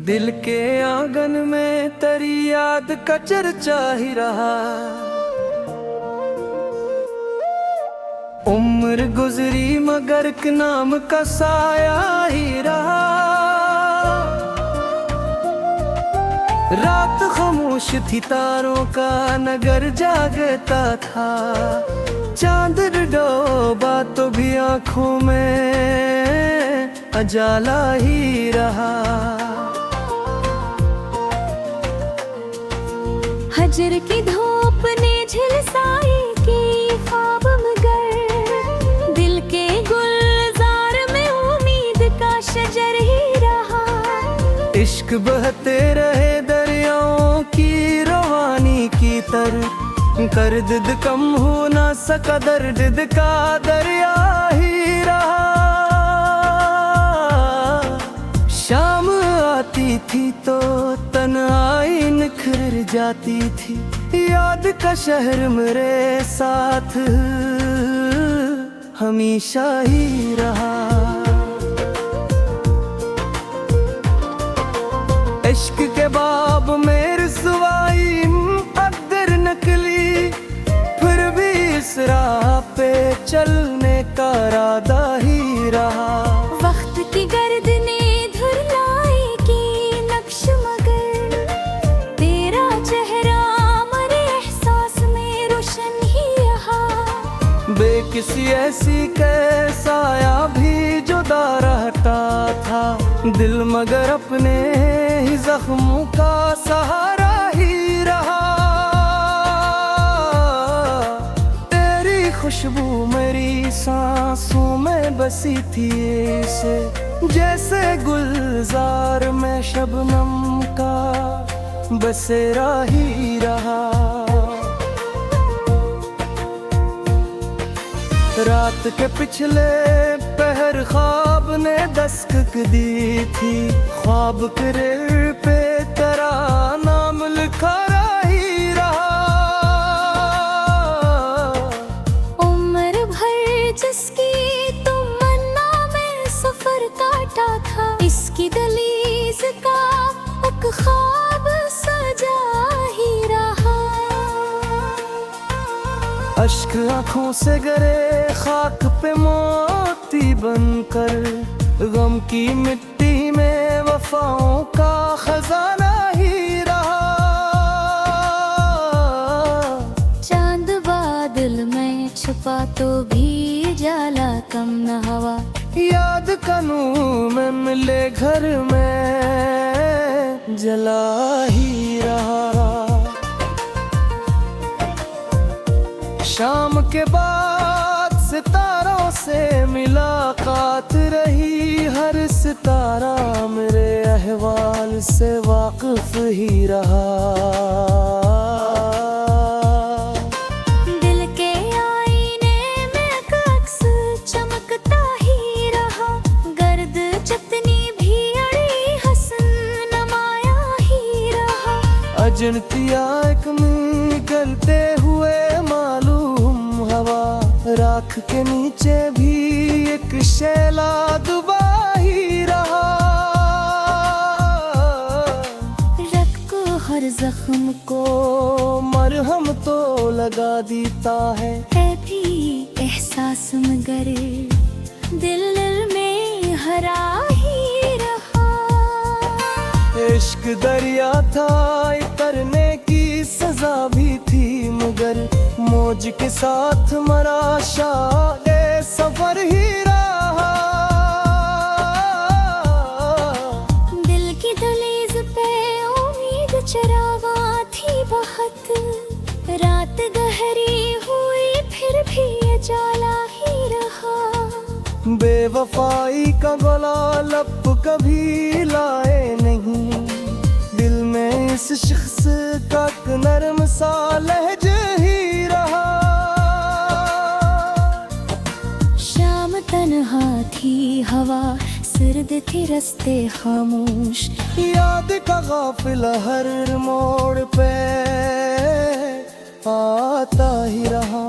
दिल के आंगन में तेरी याद का चर्चा ही रहा। उम्र गुजरी मगर के नाम का साया ही रहा। रात खामोश थी, तारों का नगर जागता था। चांद डूबा तो भी आंखों में उजाला ही रहा। हजर की धूप ने झिलसाई की ख्वाब मगर दिल के गुलजार में उम्मीद का शजर ही रहा। इश्क बहते रहे दरियाओं की रवानी की तरह, कर दिद कम हो ना सका, दर्द का दरिया ही रहा। शाम आती थी तो तन्हाई निखर जाती थी। याद का शहर मेरे साथ हमेशा ही रहा। इश्क के बाब में रुसवाई अक्दर नकली, फिर भी इस राह पे चलने का इरादा ही रहा। वक्त की गर्द ने धुलाई की नक्श मगर तेरा चेहरा मरे एहसास में रोशन ही रहा। बेकिसी ऐसी कैसाया भी जुदा रहता था दिल, मगर अपने ही जख्मों का सहारा ही रहा। तेरी खुशबू मेरी सांसों में बसी थी ऐसे, जैसे गुलजार में शबनम का बसेरा ही रहा। रात के पिछले पहर ख्वाब ने दस्तक दी थी। ख्वाब करे पे तेरा नाम लिखा ही रहा। उम्र भर जिसकी तमन्ना में सफर काटा था, इसकी दहलीज का एक ख्वाब सजा ही रहा। अश्क आँखों से गिरे खाक पे मोती बनकर, गम की मिट्टी में वफाओं का खजाना ही रहा। चांद बादल में छुपा तो भी जाला कम न हवा। याद का नूर में मिले घर में जला ही रहा। शाम के बाद सितारों से मुलाकात रही। हर सितारा मेरे अहवाल से वाकिफ ही रहा। दिल के आईने में एक अक्स चमकता ही रहा। गर्द जितनी भी अड़ी हसन नमाया ही रहा। अजनतिया एक निकलते हुए मालूम हवा, राख के नीचे भी एक शैला दुबा ही रहा। रख को हर जख्म को मरहम तो लगा देता है भी एहसास मगर दिल में हरा ही रहा। इश्क दरिया था, तरने की सजा भी थी, मगर मौज के साथ मरा शाये सफर ही रहा। दिल की दहलीज पे उम्मीद चरागा थी बहुत। रात गहरी हुई फिर भी उजाला ही रहा। बेवफाई का गला लब कभी लाए नहीं, दिल में इस शख्स का नरम सा लहज ही रहा। शाम तन्हा थी, हवा सर्द थे, रस्ते खामोश। याद का गाफिला हर मोड़ पे आता ही रहा।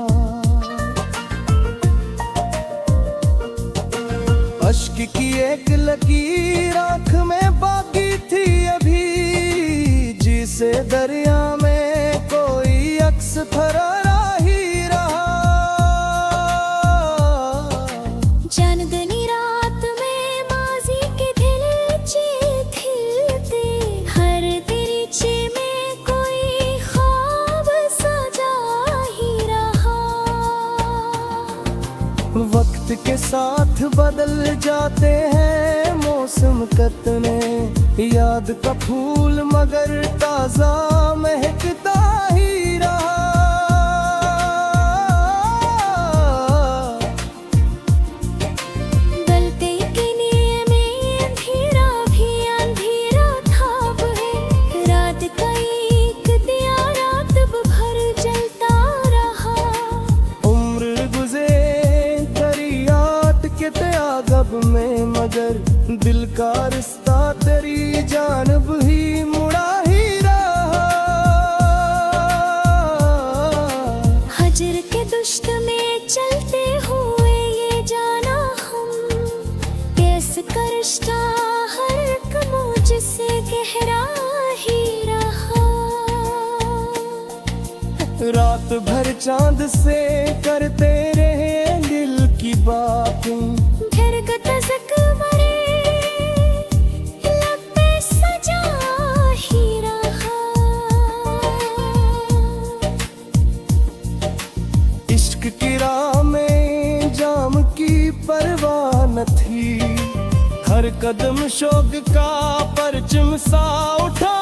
अश्क की एक लकीर आँख में बाकी थी, अभी जिसे दरिया में कोई अक्स फरारा ही रहा। चांदनी रात में माजी के दिलचे खिलते, हर दरिचे में कोई ख्वाब सजा ही रहा। वक्त के साथ बदल जाते हैं मौसम कतने, याद का फूल मगर ताजा महकता ही रहा। गलते के लिए में अंधेरा भी अंधेरा था वह, रात का एक दिया रात भर जलता रहा। उम्र गुज़रे दरियात के त्यागब में मगर दिल का रिश्ता तेरी जानब ही मुड़ा ही रहा। हजर के दुश्त में चलते हुए ये जाना हम, कैसे का रिश्ता हर एक मुझसे गहरा ही रहा। रात भर चांद से करते रहे दिल की बातें, घर का तज़क मरे लब पे सजा ही रहा। इश्क की राह में जाम की परवाह न थी, हर कदम शौक का परचम सा उठा